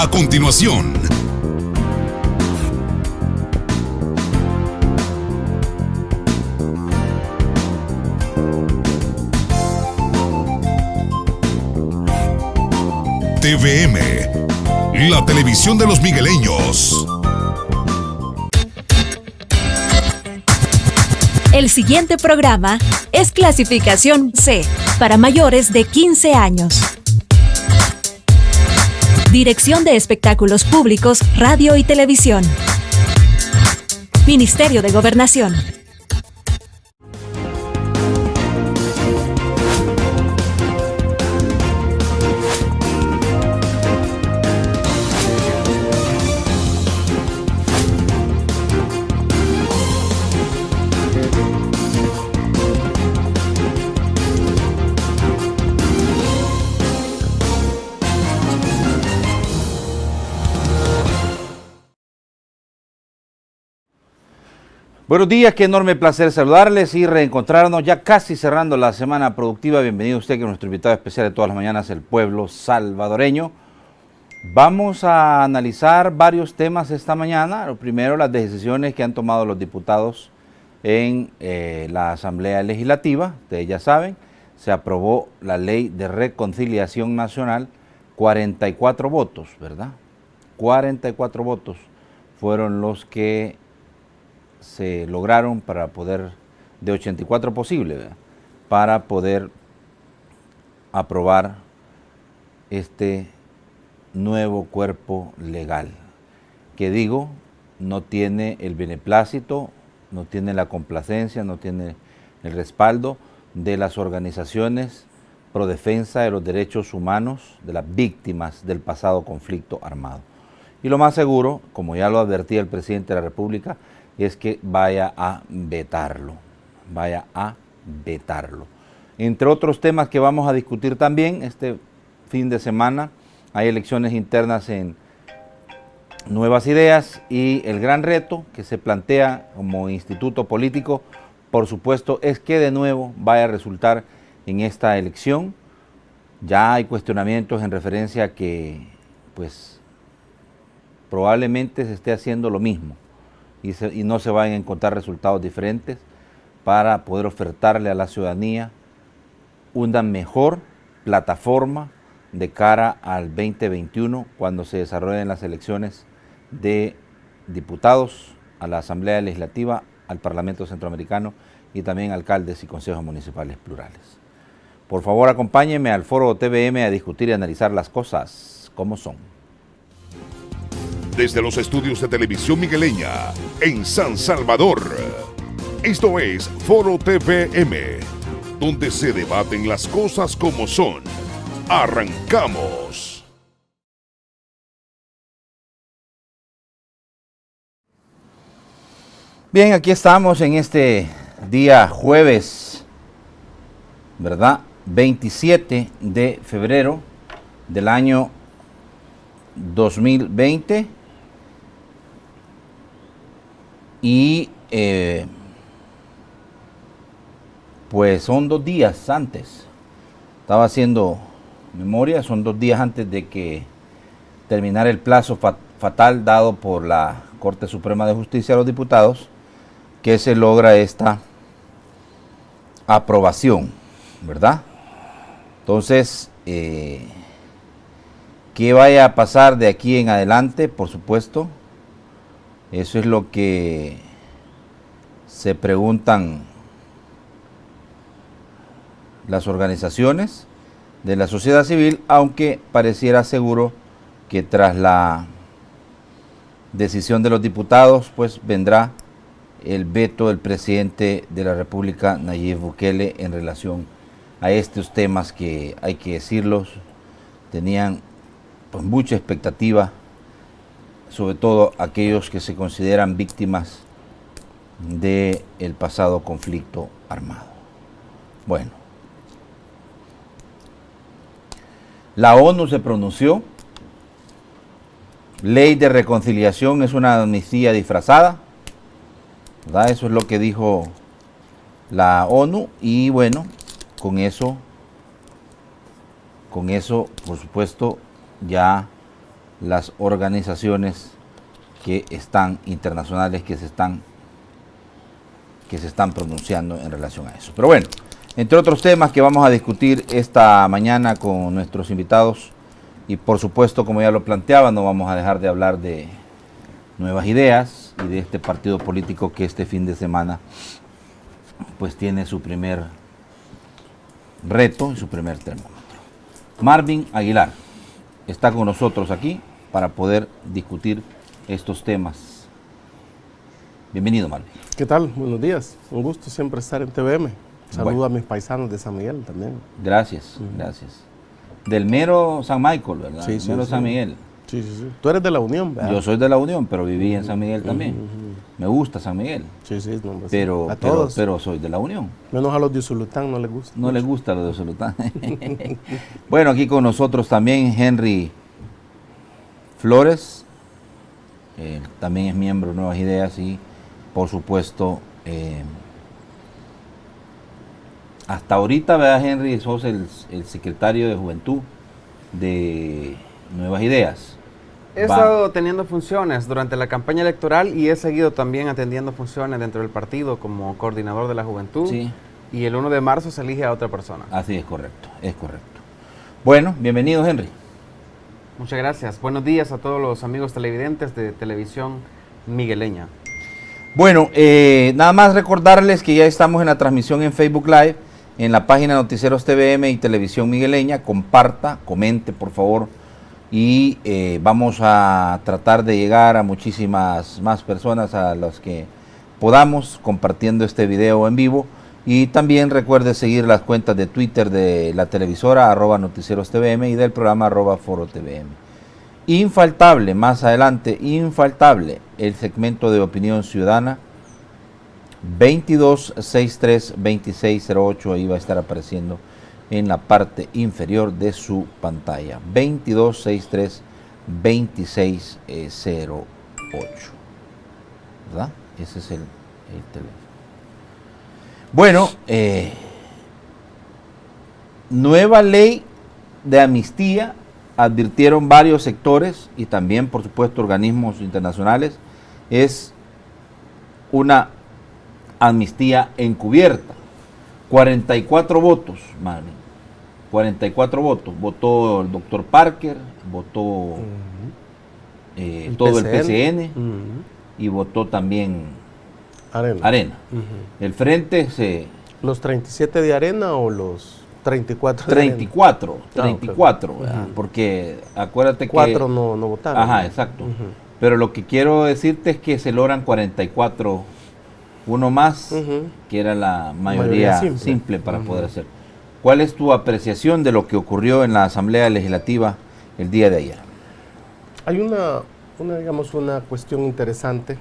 A continuación, TVM, la televisión de los migueleños. El siguiente programa es clasificación C, para mayores de 15 años. Dirección de Espectáculos Públicos, Radio y Televisión. Ministerio de Gobernación. Buenos días, qué enorme placer saludarles y reencontrarnos ya casi cerrando la semana productiva. Bienvenido usted, que es nuestro invitado especial de todas las mañanas, el pueblo salvadoreño. Vamos a analizar varios temas esta mañana. Lo primero, las decisiones que han tomado los diputados en la Asamblea Legislativa. Ustedes ya saben, se aprobó la Ley de Reconciliación Nacional, 44 votos, ¿verdad? 44 votos fueron los que se lograron para poder, de 84 posibles, ¿verdad?, para poder aprobar este nuevo cuerpo legal, que digo, no tiene el beneplácito, no tiene la complacencia, no tiene el respaldo de las organizaciones pro defensa de los derechos humanos de las víctimas del pasado conflicto armado. Y lo más seguro, como ya lo advertía el presidente de la República, es que vaya a vetarlo, Entre otros temas que vamos a discutir también, este fin de semana hay elecciones internas en Nuevas Ideas y el gran reto que se plantea como instituto político, por supuesto, es que de nuevo vaya a resultar en esta elección. Ya hay cuestionamientos en referencia a que, pues, probablemente se esté haciendo lo mismo y no se vayan a encontrar resultados diferentes para poder ofertarle a la ciudadanía una mejor plataforma de cara al 2021, cuando se desarrollen las elecciones de diputados a la Asamblea Legislativa, al Parlamento Centroamericano y también alcaldes y consejos municipales plurales. Por favor, acompáñenme al foro TVM a discutir y analizar las cosas como son. Desde los estudios de Televisión Migueleña, en San Salvador. Esto es Foro TVM, donde se debaten las cosas como son. ¡Arrancamos! Bien, aquí estamos en este día jueves, ¿verdad? 27 de febrero del año 2020. Y pues son 2 días antes, estaba haciendo memoria, son 2 días antes de que terminara el plazo fatal dado por la Corte Suprema de Justicia a los diputados, que se logra esta aprobación, ¿verdad? Entonces, ¿qué vaya a pasar de aquí en adelante? Por supuesto, eso es lo que se preguntan las organizaciones de la sociedad civil, aunque pareciera seguro que tras la decisión de los diputados, pues vendrá el veto del presidente de la República, Nayib Bukele, en relación a estos temas que, hay que decirlos, tenían pues mucha expectativa, sobre todo aquellos que se consideran víctimas del pasado conflicto armado. Bueno, la ONU se pronunció. Ley de reconciliación es una amnistía disfrazada, ¿verdad? Eso es lo que dijo la ONU y bueno, con eso, por supuesto, ya las organizaciones que están internacionales que se están pronunciando en relación a eso. Pero bueno, entre otros temas que vamos a discutir esta mañana con nuestros invitados, y por supuesto, como ya lo planteaba, no vamos a dejar de hablar de Nuevas Ideas y de este partido político que este fin de semana pues tiene su primer reto y su primer termómetro. Marvin Aguilar está con nosotros aquí para poder discutir estos temas. Bienvenido, Marvin. ¿Qué tal? Buenos días. Un gusto siempre estar en TVM. Saludo a mis paisanos de San Miguel también. Gracias, gracias. Del mero San Michael, ¿verdad? Sí, sí, mero sí. San Miguel. Sí, sí, sí. Tú eres de la Unión, ¿verdad? Yo soy de la Unión, pero viví en San Miguel también. Me gusta San Miguel, Sí, sí, no, pues, pero, a pero, todos. pero soy de la Unión. Menos a los de Usulután no les gusta. No le gusta lo de Usulután. Bueno, aquí con nosotros también Henry Flores, también es miembro de Nuevas Ideas y por supuesto, hasta ahorita, ¿verdad, Henry? Sos el secretario de Juventud de Nuevas Ideas. He estado teniendo funciones durante la campaña electoral y he seguido también atendiendo funciones dentro del partido como coordinador de la juventud. Sí. Y el 1 de marzo se elige a otra persona. Así es correcto, es correcto. Bueno, bienvenido, Henry. Muchas gracias. Buenos días a todos los amigos televidentes de Televisión Migueleña. Bueno, nada más recordarles que ya estamos en la transmisión en Facebook Live, en la página Noticieros TVM y Televisión Migueleña. Comparta, comente, por favor. Y vamos a tratar de llegar a muchísimas más personas a las que podamos compartiendo este video en vivo. Y también recuerde seguir las cuentas de Twitter de la televisora @noticierostvm y del programa @forotvm. Infaltable, más adelante, infaltable, el segmento de opinión ciudadana 2263-2608, ahí va a estar apareciendo en la parte inferior de su pantalla. 2263-2608. ¿Verdad? Ese es el teléfono. Bueno, nueva ley de amnistía, advirtieron varios sectores y también, por supuesto, organismos internacionales, es una amnistía encubierta. 44 votos, Marvin. 44 votos. Votó el doctor Parker, votó todo el PCN y votó también Arena. El frente se... ¿Los 37 de Arena o los 34 de 34, Arena? 34, porque acuérdate que... 4 no votaron. Ajá, exacto. Pero lo que quiero decirte es que se logran 44, uno más, que era la mayoría simple para poder hacer. ¿Cuál es tu apreciación de lo que ocurrió en la Asamblea Legislativa el día de ayer? Hay una cuestión interesante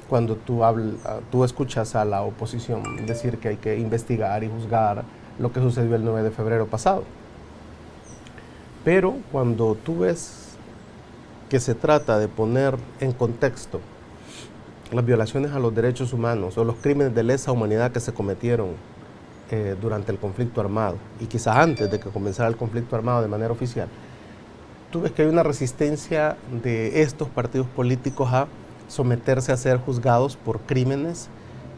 cuando tú escuchas a la oposición decir que hay que investigar y juzgar lo que sucedió el 9 de febrero pasado. Pero cuando tú ves que se trata de poner en contexto las violaciones a los derechos humanos o los crímenes de lesa humanidad que se cometieron durante el conflicto armado y quizás antes de que comenzara el conflicto armado de manera oficial, tú ves que hay una resistencia de estos partidos políticos a someterse a ser juzgados por crímenes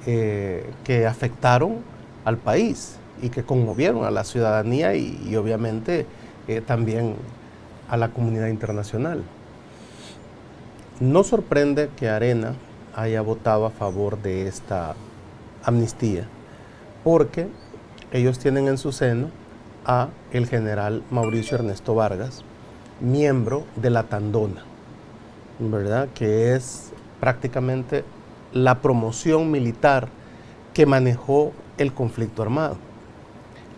que afectaron al país y que conmovieron a la ciudadanía y obviamente también a la comunidad internacional. No sorprende que Arena haya votado a favor de esta amnistía, porque ellos tienen en su seno a el general Mauricio Ernesto Vargas, miembro de la Tandona, ¿verdad? Que es prácticamente la promoción militar que manejó el conflicto armado,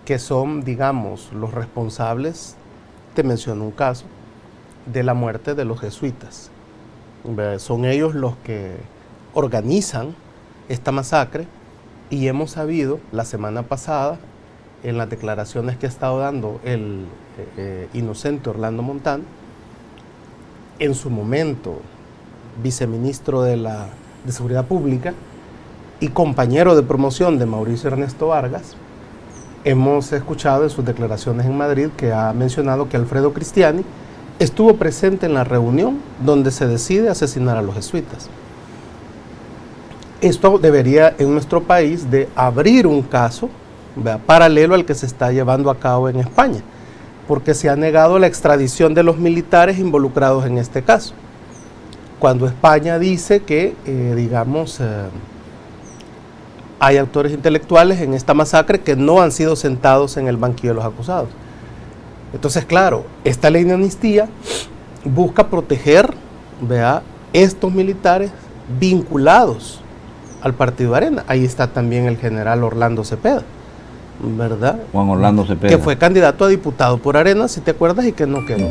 que son, digamos, los responsables, te menciono un caso, de la muerte de los jesuitas. Son ellos los que organizan esta masacre y hemos sabido la semana pasada, en las declaraciones que ha estado dando el inocente Orlando Montán, en su momento viceministro de Seguridad Pública y compañero de promoción de Mauricio Ernesto Vargas, hemos escuchado en sus declaraciones en Madrid que ha mencionado que Alfredo Cristiani estuvo presente en la reunión donde se decide asesinar a los jesuitas. Esto debería en nuestro país de abrir un caso, ¿verdad?, paralelo al que se está llevando a cabo en España, porque se ha negado la extradición de los militares involucrados en este caso. Cuando España dice que, hay autores intelectuales en esta masacre que no han sido sentados en el banquillo de los acusados. Entonces, claro, esta ley de amnistía busca proteger, ¿verdad?, estos militares vinculados al partido Arena. Ahí está también el general Orlando Cepeda, ¿verdad? Juan Orlando Cepeda. Que fue candidato a diputado por Arena, si te acuerdas, y que no quedó.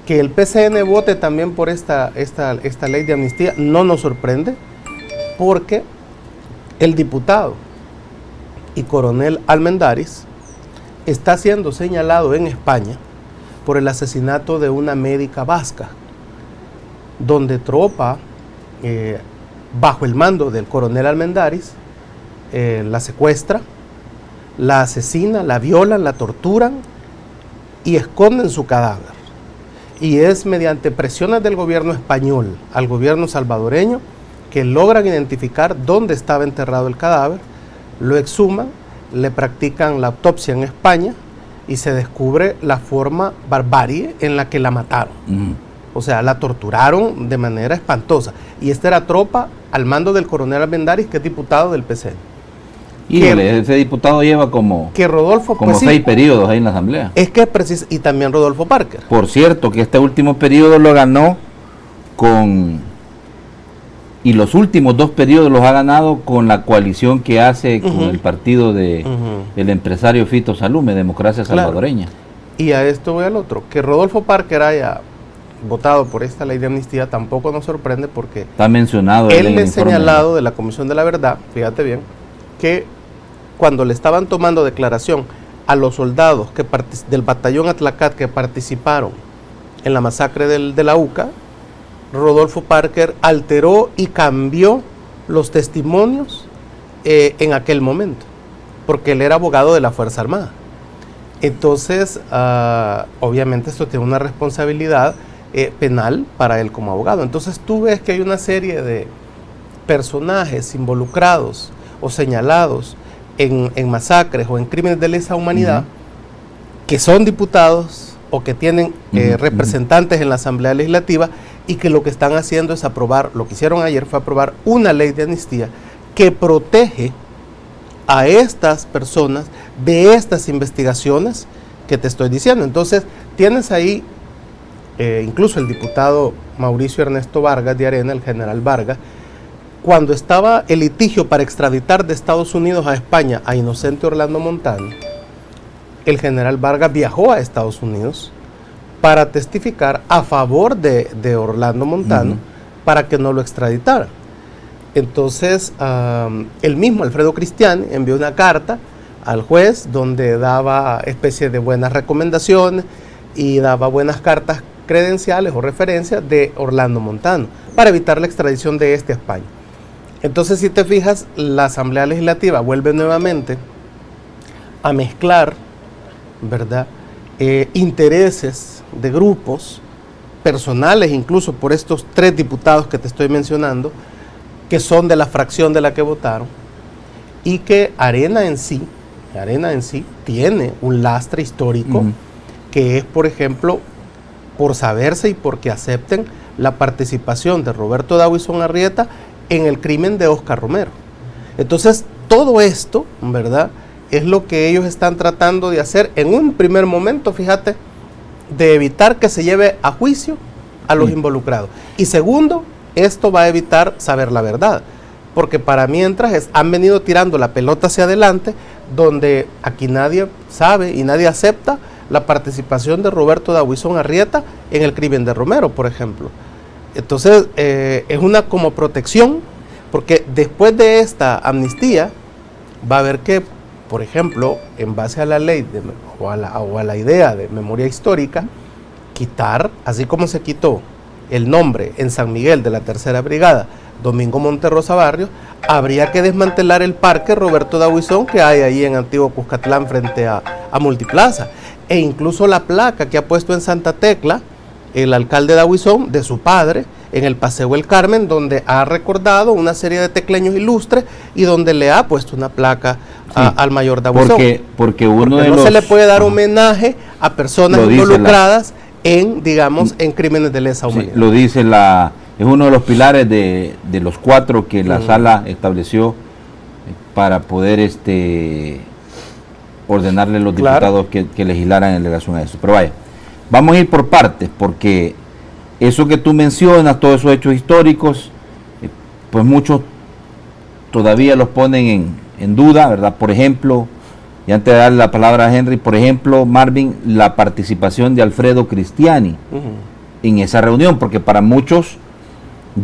Que el PCN vote también por esta ley de amnistía no nos sorprende, porque el diputado y coronel Almendaris está siendo señalado en España por el asesinato de una médica vasca, donde tropa, bajo el mando del coronel Almendaris, la secuestra, la asesina, la violan, la torturan y esconden su cadáver. Y es mediante presiones del gobierno español al gobierno salvadoreño que logran identificar dónde estaba enterrado el cadáver, lo exhuman, le practican la autopsia en España y se descubre la forma barbarie en la que la mataron. O sea, la torturaron de manera espantosa. Y esta era tropa al mando del coronel Almendaris, que es diputado del PCN. Y ese diputado lleva como 6 periodos ahí en la Asamblea. Es que y también Rodolfo Parker. Por cierto, que este último periodo lo ganó y los últimos 2 periodos los ha ganado con la coalición que hace con el partido de el empresario Fito Salume, Democracia Salvadoreña. Y a esto voy al otro. Que Rodolfo Parker haya votado por esta ley de amnistía tampoco nos sorprende, porque está mencionado él es señalado de la Comisión de la Verdad, fíjate bien, que cuando le estaban tomando declaración a los soldados del batallón Atlacat que participaron en la masacre de la UCA, Rodolfo Parker alteró y cambió los testimonios en aquel momento, porque él era abogado de la Fuerza Armada. Entonces, obviamente esto tiene una responsabilidad penal para él como abogado. Entonces tú ves que hay una serie de personajes involucrados o señalados en masacres o en crímenes de lesa humanidad, que son diputados o que tienen representantes en la Asamblea Legislativa, y que lo que están haciendo es lo que hicieron ayer fue aprobar una ley de amnistía que protege a estas personas de estas investigaciones que te estoy diciendo. Entonces tienes ahí incluso el diputado Mauricio Ernesto Vargas de Arena, el general Vargas, cuando estaba el litigio para extraditar de Estados Unidos a España a Inocente Orlando Montano, el general Vargas viajó a Estados Unidos para testificar a favor de Orlando Montano para que no lo extraditara. Entonces, el mismo Alfredo Cristiani envió una carta al juez donde daba especie de buenas recomendaciones y daba buenas cartas credenciales o referencias de Orlando Montano para evitar la extradición de a España. Entonces, si te fijas, la Asamblea Legislativa vuelve nuevamente a mezclar, ¿verdad?, intereses de grupos personales, incluso por estos 3 diputados que te estoy mencionando, que son de la fracción de la que votaron, y que Arena en sí tiene un lastre histórico, que es, por ejemplo, por saberse y porque acepten la participación de Roberto Dawison Arrieta en el crimen de Oscar Romero. Entonces, todo esto, ¿verdad?, es lo que ellos están tratando de hacer en un primer momento, fíjate, de evitar que se lleve a juicio a los involucrados. Y segundo, esto va a evitar saber la verdad, porque para mientras han venido tirando la pelota hacia adelante, donde aquí nadie sabe y nadie acepta la participación de Roberto Dawison Arrieta en el crimen de Romero, por ejemplo. Entonces, es una como protección, porque después de esta amnistía va a haber que, por ejemplo, en base a la ley o a la idea de memoria histórica, quitar, así como se quitó el nombre en San Miguel de la Tercera Brigada, Domingo Monterrosa Barrios, habría que desmantelar el parque Roberto Dawison que hay ahí en Antiguo Cuscatlán frente a Multiplaza, e incluso la placa que ha puesto en Santa Tecla el alcalde de Aguizón, de su padre, en el Paseo El Carmen, donde ha recordado una serie de tecleños ilustres y donde le ha puesto una placa al mayor de Aguizón. Porque no se le puede dar homenaje a personas involucradas en, digamos, en crímenes de lesa humanidad. Lo dice es uno de los pilares de los 4 que la sala estableció para poder ordenarle a los diputados que legislaran en relación a eso. Pero vaya, vamos a ir por partes, porque eso que tú mencionas, todos esos hechos históricos, pues muchos todavía los ponen en duda, ¿verdad? Por ejemplo, y antes de darle la palabra a Henry, por ejemplo, Marvin, la participación de Alfredo Cristiani en esa reunión, porque para muchos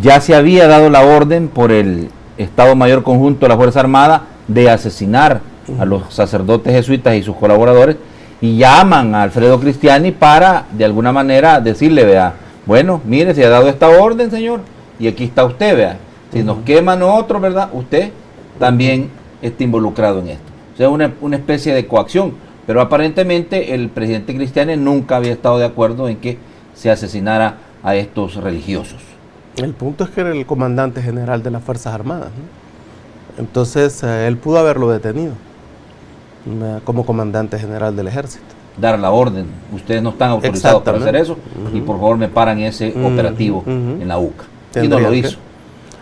ya se había dado la orden por el Estado Mayor Conjunto de la Fuerza Armada de asesinar a los sacerdotes jesuitas y sus colaboradores, y llaman a Alfredo Cristiani para, de alguna manera, decirle, vea, bueno, mire, se ha dado esta orden, señor, y aquí está usted, vea, si nos queman nosotros, ¿verdad?, usted también está involucrado en esto. O sea, una especie de coacción, pero aparentemente el presidente Cristiani nunca había estado de acuerdo en que se asesinara a estos religiosos. El punto es que era el comandante general de las Fuerzas Armadas, ¿no? Entonces él pudo haberlo detenido como comandante general del ejército. Dar la orden, ustedes no están autorizados para hacer eso, y por favor me paran ese operativo en la UCA. Y no lo hizo.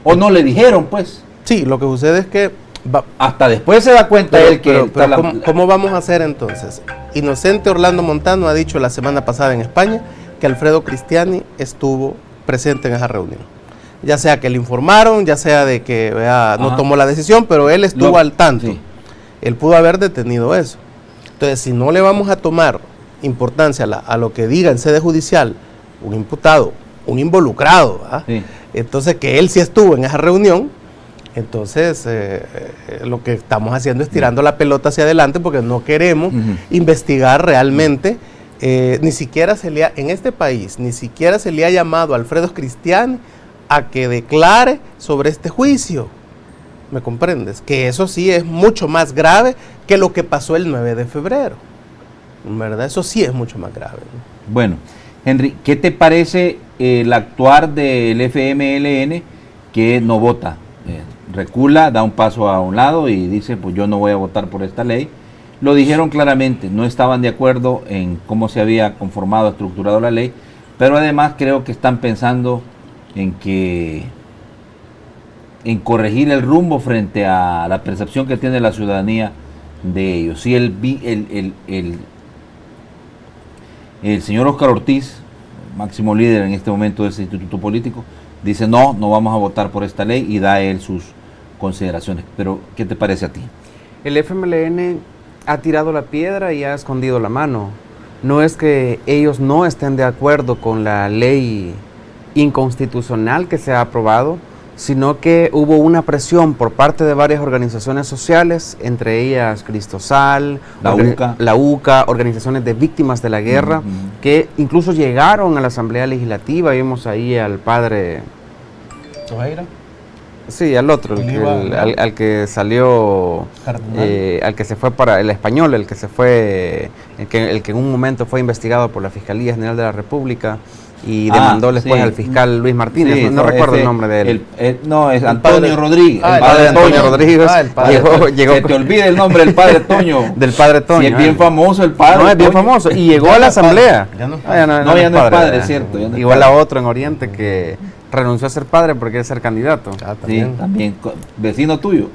O no le dijeron, pues. Sí, lo que sucede es que hasta después se da cuenta él que... ¿Cómo vamos a hacer entonces? Inocente Orlando Montano ha dicho la semana pasada en España que Alfredo Cristiani estuvo presente en esa reunión. Ya sea que le informaron, ya sea de que no tomó la decisión, pero él estuvo al tanto. Sí. Él pudo haber detenido eso. Entonces, si no le vamos a tomar importancia a lo que diga en sede judicial un imputado, un involucrado, entonces que él sí estuvo en esa reunión, entonces lo que estamos haciendo es tirando la pelota hacia adelante, porque no queremos investigar realmente. Ni siquiera en este país, ni siquiera se le ha llamado a Alfredo Cristiani a que declare sobre este juicio. ¿Me comprendes? Que eso sí es mucho más grave que lo que pasó el 9 de febrero. ¿Verdad? Eso sí es mucho más grave, ¿no? Bueno, Henry, ¿qué te parece el actuar del FMLN que no vota? Recula, da un paso a un lado y dice, pues yo no voy a votar por esta ley. Lo dijeron claramente, no estaban de acuerdo en cómo se había conformado, estructurado la ley, pero además creo que están pensando en corregir el rumbo frente a la percepción que tiene la ciudadanía de ellos. Si el señor Óscar Ortiz, máximo líder en este momento de ese instituto político, dice no vamos a votar por esta ley y da él sus consideraciones. Pero, ¿qué te parece a ti? El FMLN ha tirado la piedra y ha escondido la mano. No es que ellos no estén de acuerdo con la ley inconstitucional que se ha aprobado, sino que hubo una presión por parte de varias organizaciones sociales, entre ellas Cristosal, la UCA, organizaciones de víctimas de la guerra, que incluso llegaron a la Asamblea Legislativa. Vimos ahí al padre... ¿Ojeira? Sí, al otro, al que salió, al que se fue para el español, el que en un momento fue investigado por la Fiscalía General de la República y demandó después al fiscal Luis Martínez, sí, no recuerdo el nombre de él. Es Antonio Rodríguez. El padre Antonio Rodríguez. Llegó, se te olvida el nombre del padre Toño. Del padre Toño. Si es bien famoso el padre. No, es bien famoso. Y llegó a la asamblea. Ya no es padre, es cierto. Igual a otro en Oriente que renunció a ser padre porque quiere ser candidato. Sí, también. Vecino tuyo.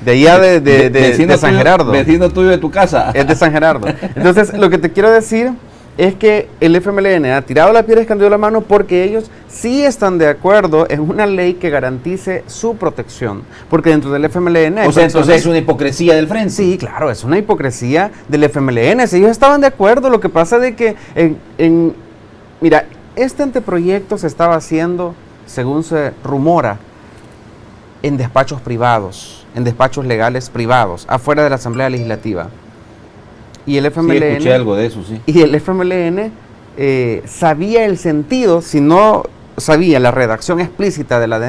De allá de San Gerardo. Vecino tuyo de tu casa. Es de San Gerardo. Entonces, lo que te quiero decir es que el FMLN ha tirado la piedra y escondido la mano porque ellos sí están de acuerdo en una ley que garantice su protección. Porque dentro del FMLN... O sea, entonces es una hipocresía del frente. Sí, claro, es una hipocresía del FMLN. Si ellos estaban de acuerdo, lo que pasa es que mira, este anteproyecto se estaba haciendo, según se rumora, en despachos privados, en despachos legales privados, afuera de la Asamblea Legislativa. Y el FMLN, sí, escuché algo de eso, sí. Y el FMLN sabía el sentido, si no sabía la redacción explícita de la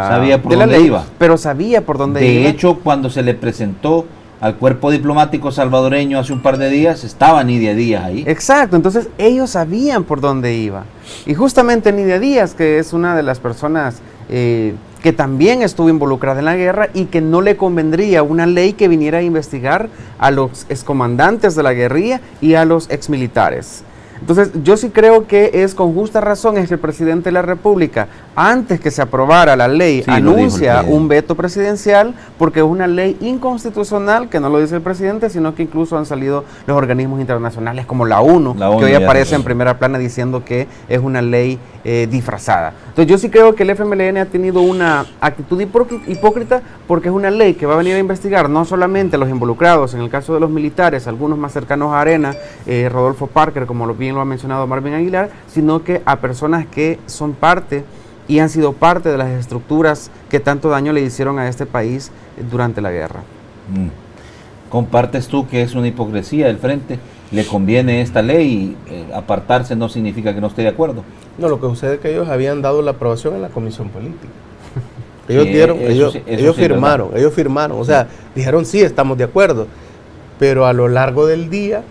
sabía por de la dónde ley, iba. pero sabía por dónde iba. De hecho, cuando se le presentó al cuerpo diplomático salvadoreño hace un par de días, estaba Nidia Díaz ahí. Exacto, entonces ellos sabían por dónde iba. Y justamente Nidia Díaz, que es una de las personas que también estuvo involucrada en la guerra y que no le convendría una ley que viniera a investigar a los excomandantes de la guerrilla y a los exmilitares. Entonces, yo sí creo que es con justa razón es que el presidente de la República, antes que se aprobara la ley, Sí, anuncia un veto presidencial, porque es una ley inconstitucional, que no lo dice el presidente, sino que incluso han salido los organismos internacionales como la ONU, que hoy aparece en primera plana diciendo que es una ley disfrazada. Entonces, yo sí creo que el FMLN ha tenido una actitud hipócrita, porque es una ley que va a venir a investigar no solamente a los involucrados, en el caso de los militares, algunos más cercanos a Arena, Rodolfo Parker, como bien lo ha mencionado Marvin Aguilar, sino que a personas que son parte y han sido parte de las estructuras que tanto daño le hicieron a este país durante la guerra. ¿Compartes tú que es una hipocresía del frente? ¿Le conviene esta ley? Apartarse no significa que no esté de acuerdo. No, lo que sucede es que ellos habían dado la aprobación en la comisión política. Ellos firmaron, o sea, dijeron sí, estamos de acuerdo, pero a lo largo del día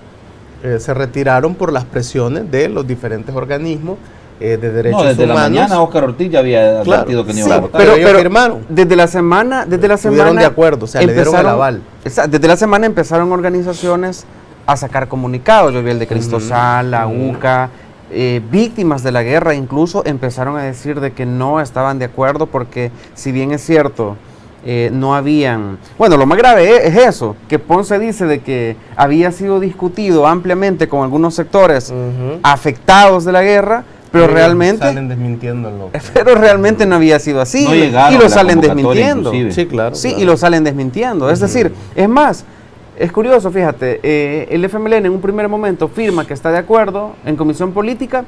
se retiraron por las presiones de los diferentes organismos de derechos humanos. Desde la mañana Óscar Ortiz ya había advertido que no iba a votar. Pero ellos firmaron. Desde la semana estuvieron de acuerdo, o sea, le dieron el aval. Desde la semana empezaron organizaciones a sacar comunicados. Yo vi el de Cristo Sala, UCA, víctimas de la guerra incluso empezaron a decir de que no estaban de acuerdo porque, si bien es cierto, no habían... Bueno, lo más grave es eso, que Ponce dice de que había sido discutido ampliamente con algunos sectores afectados de la guerra, pero realmente salen desmintiéndolo. Pero realmente no había sido así, no y lo salen desmintiendo. Inclusive. Sí, claro. Sí, claro. Y lo salen desmintiendo. Es decir, es más, es curioso, fíjate, el FMLN en un primer momento firma que está de acuerdo en comisión política,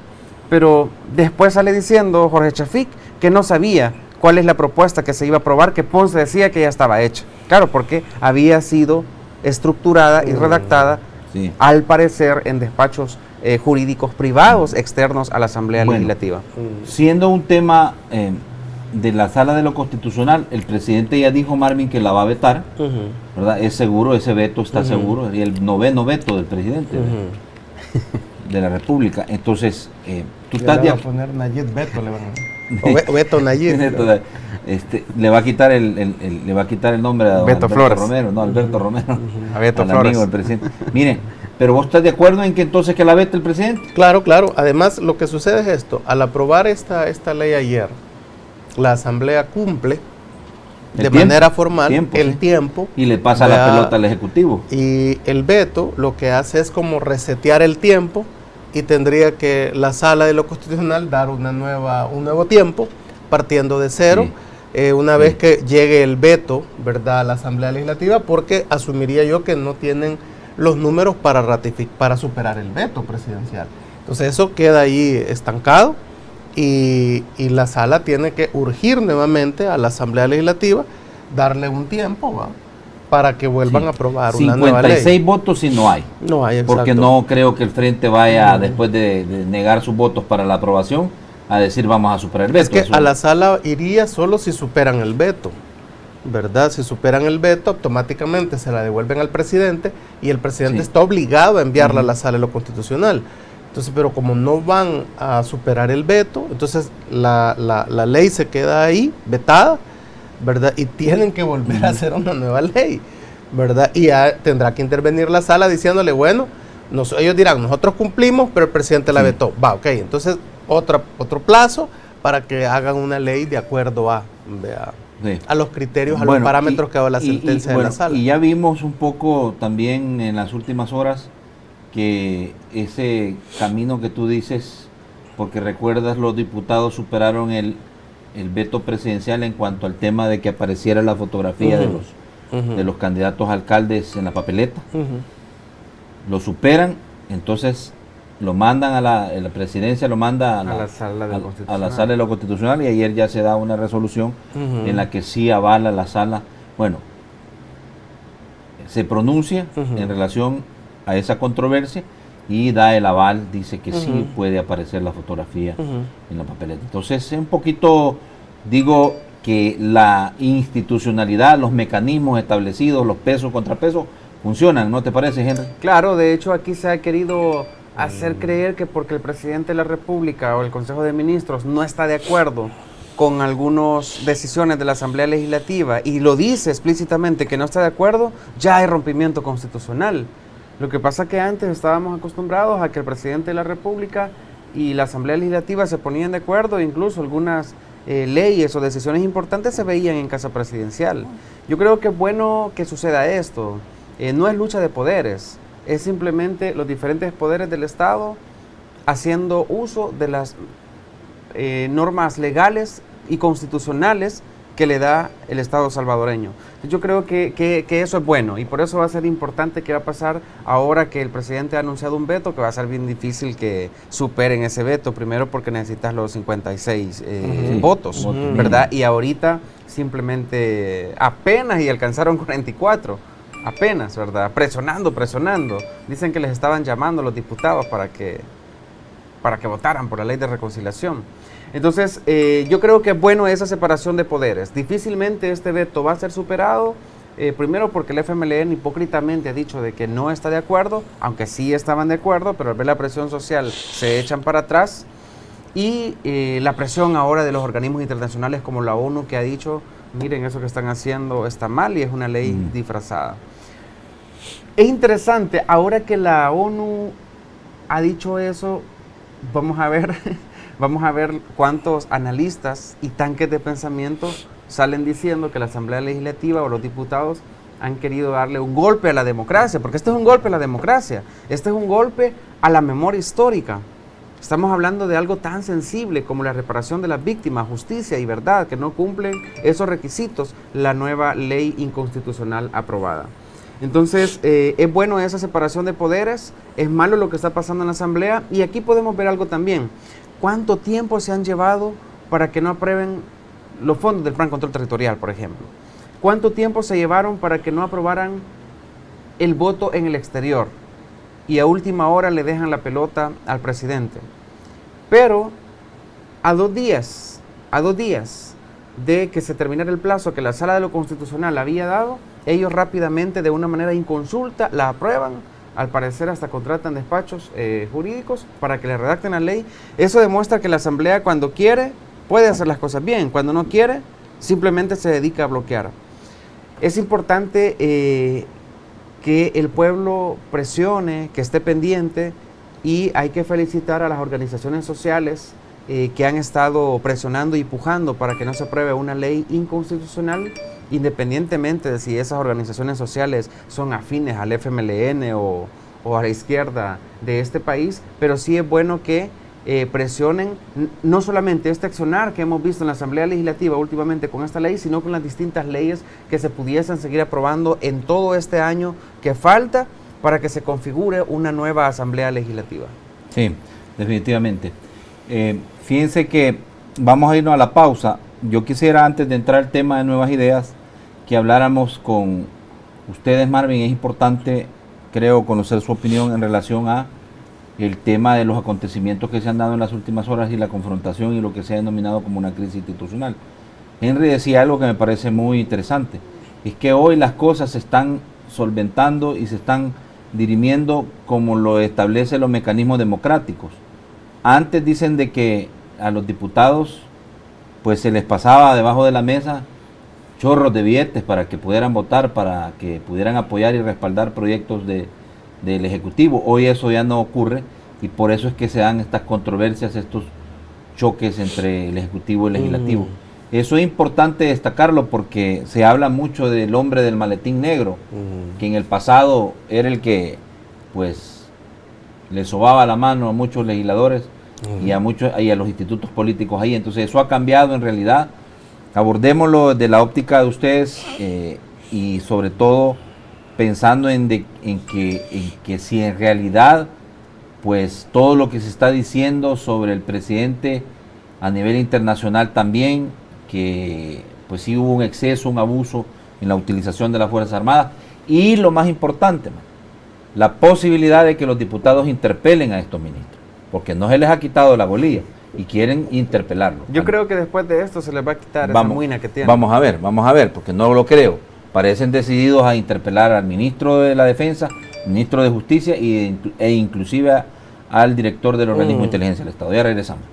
pero después sale diciendo Jorge Chafik que no sabía cuál es la propuesta que se iba a aprobar, que Ponce decía que ya estaba hecha. Claro, porque había sido estructurada y redactada, al parecer, en despachos jurídicos privados externos a la Asamblea Legislativa. Siendo un tema de la Sala de lo Constitucional, el presidente ya dijo, Marvin, que la va a vetar, ¿verdad? Es seguro, ese veto está seguro, y el 9º veto del presidente de la República. Entonces, tú estás de poner Nayib Veto, le van a o Beto Nayib. Le va a quitar le va a quitar el nombre a don Beto Alberto Flores. Romero, no, Alberto Romero, A Beto al Flores. amigo del presidente. Mire, pero vos estás de acuerdo en que entonces que la vete el presidente. Claro. Además, lo que sucede es esto. Al aprobar esta ley ayer, la Asamblea cumple manera formal el tiempo. Y le pasa la pelota al Ejecutivo. Y el veto lo que hace es como resetear el tiempo, y tendría que la Sala de lo Constitucional dar un nuevo tiempo, partiendo de cero, una vez que llegue el veto, ¿verdad?, a la Asamblea Legislativa, porque asumiría yo que no tienen los números para superar el veto presidencial. Entonces eso queda ahí estancado, y la Sala tiene que urgir nuevamente a la Asamblea Legislativa, darle un tiempo, ¿va?, para que vuelvan a aprobar una nueva ley. 56 votos y no hay. No hay, exacto. Porque no creo que el Frente vaya, después de negar sus votos para la aprobación, a decir vamos a superar el veto. Es que a la Sala iría solo si superan el veto, ¿verdad? Si superan el veto, automáticamente se la devuelven al presidente, y el presidente está obligado a enviarla a la Sala de lo Constitucional. Entonces, pero como no van a superar el veto, entonces la ley se queda ahí, vetada, ¿verdad? Y tienen que volver a hacer una nueva ley, ¿verdad? Y ya tendrá que intervenir la Sala diciéndole, bueno, ellos dirán, nosotros cumplimos, pero el presidente la vetó. Va, ok, entonces otro plazo para que hagan una ley de acuerdo a los criterios, a los parámetros que da la sentencia de la Sala. Y ya vimos un poco también en las últimas horas que ese camino que tú dices, porque recuerdas, los diputados superaron el veto presidencial en cuanto al tema de que apareciera la fotografía de los candidatos a alcaldes en la papeleta. Lo superan, entonces lo mandan a la presidencia, lo manda a la Sala de lo Constitucional, y ayer ya se da una resolución en la que sí avala la Sala, bueno, se pronuncia en relación a esa controversia y da el aval, dice que sí puede aparecer la fotografía en la papeleta. Entonces es un poquito, digo, que la institucionalidad, los mecanismos establecidos, los pesos, contrapesos, funcionan, ¿no te parece, Henry? Claro, de hecho aquí se ha querido hacer creer que porque el presidente de la República o el Consejo de Ministros no está de acuerdo con algunas decisiones de la Asamblea Legislativa y lo dice explícitamente que no está de acuerdo, ya hay rompimiento constitucional. Lo que pasa es que antes estábamos acostumbrados a que el presidente de la República y la Asamblea Legislativa se ponían de acuerdo, incluso algunas leyes o decisiones importantes se veían en casa presidencial. Yo creo que es bueno que suceda esto. No es lucha de poderes, es simplemente los diferentes poderes del Estado haciendo uso de las normas legales y constitucionales que le da el Estado salvadoreño. Yo creo que eso es bueno y por eso va a ser importante qué va a pasar ahora que el presidente ha anunciado un veto, que va a ser bien difícil que superen ese veto, primero porque necesitas los 56 votos, ¿verdad? Y ahorita simplemente apenas y alcanzaron 44, apenas, ¿verdad? Presionando. Dicen que les estaban llamando a los diputados para que votaran por la ley de reconciliación. Entonces, yo creo que es bueno esa separación de poderes. Difícilmente este veto va a ser superado, primero porque el FMLN hipócritamente ha dicho de que no está de acuerdo, aunque sí estaban de acuerdo, pero al ver la presión social se echan para atrás. Y la presión ahora de los organismos internacionales como la ONU, que ha dicho, miren, eso que están haciendo está mal y es una ley disfrazada. Es interesante, ahora que la ONU ha dicho eso, vamos a ver cuántos analistas y tanques de pensamiento salen diciendo que la Asamblea Legislativa o los diputados han querido darle un golpe a la democracia, porque este es un golpe a la democracia, este es un golpe a la memoria histórica. Estamos hablando de algo tan sensible como la reparación de las víctimas, justicia y verdad, que no cumplen esos requisitos la nueva ley inconstitucional aprobada. Entonces, es bueno esa separación de poderes, es malo lo que está pasando en la Asamblea y aquí podemos ver algo también. ¿Cuánto tiempo se han llevado para que no aprueben los fondos del Plan Control Territorial, por ejemplo? ¿Cuánto tiempo se llevaron para que no aprobaran el voto en el exterior? Y a última hora le dejan la pelota al presidente. Pero a dos días de que se terminara el plazo que la Sala de lo Constitucional había dado, ellos rápidamente, de una manera inconsulta, la aprueban. Al parecer hasta contratan despachos jurídicos para que le redacten la ley. Eso demuestra que la Asamblea, cuando quiere, puede hacer las cosas bien. Cuando no quiere, simplemente se dedica a bloquear. Es importante que el pueblo presione, que esté pendiente, y hay que felicitar a las organizaciones sociales que han estado presionando y pujando para que no se apruebe una ley inconstitucional, independientemente de si esas organizaciones sociales son afines al FMLN o a la izquierda de este país, pero sí es bueno que presionen no solamente este accionar que hemos visto en la Asamblea Legislativa últimamente con esta ley, sino con las distintas leyes que se pudiesen seguir aprobando en todo este año que falta para que se configure una nueva Asamblea Legislativa. Sí, definitivamente. Fíjense que vamos a irnos a la pausa. Yo quisiera, antes de entrar al tema de nuevas ideas, que habláramos con ustedes, Marvin. Es importante, creo, conocer su opinión en relación a el tema de los acontecimientos que se han dado en las últimas horas y la confrontación y lo que se ha denominado como una crisis institucional. Henry decía algo que me parece muy interesante, es que hoy las cosas se están solventando y se están dirimiendo como lo establecen los mecanismos democráticos. Antes dicen de que a los diputados pues se les pasaba debajo de la mesa chorros de billetes para que pudieran votar, para que pudieran apoyar y respaldar proyectos del Ejecutivo. Hoy eso ya no ocurre y por eso es que se dan estas controversias, estos choques entre el Ejecutivo y el Legislativo. Eso es importante destacarlo porque se habla mucho del hombre del maletín negro, que en el pasado era el que pues le sobaba la mano a muchos legisladores y a los institutos políticos ahí. Entonces eso ha cambiado en realidad. Abordémoslo desde la óptica de ustedes y sobre todo pensando en que si en realidad pues todo lo que se está diciendo sobre el presidente a nivel internacional también, que pues sí hubo un exceso, un abuso en la utilización de las Fuerzas Armadas, y lo más importante, la posibilidad de que los diputados interpelen a estos ministros, porque no se les ha quitado la golilla. y quieren interpelarlo. Yo creo que después de esto se les va a quitar esa muina que tienen. Vamos a ver, porque no lo creo. Parecen decididos a interpelar al ministro de la Defensa, ministro de Justicia e inclusive al director del organismo de inteligencia del Estado. Ya regresamos.